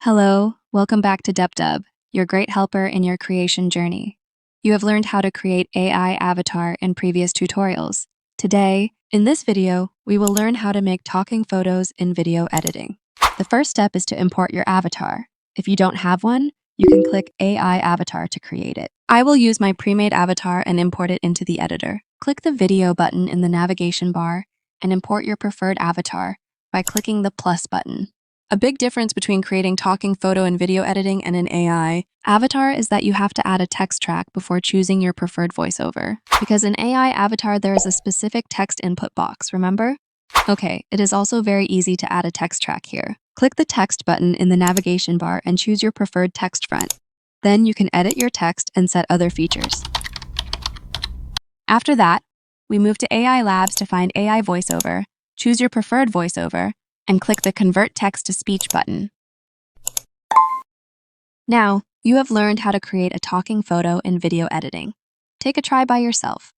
Hello, welcome back to Dupdub, your great helper in your creation journey. You have learned how to create AI avatar in previous tutorials. Today, in this video, we will learn how to make talking photos in video editing. The first step is to import your avatar. If you don't have one, you can click AI avatar to create it. I will use my pre-made avatar and import it into the editor. Click the video button in the navigation bar and import your preferred avatar by clicking the plus button. A big difference between creating talking photo and video editing and an AI avatar is that you have to add a text track before choosing your preferred voiceover. Because in AI avatar, there is a specific text input box, remember? Okay, it is also very easy to add a text track here. Click the text button in the navigation bar and choose your preferred text font. Then you can edit your text and set other features. After that, we move to AI Labs to find AI voiceover, choose your preferred voiceover, and click the Convert Text to Speech button. Now, you have learned how to create a talking photo in video editing. Take a try by yourself.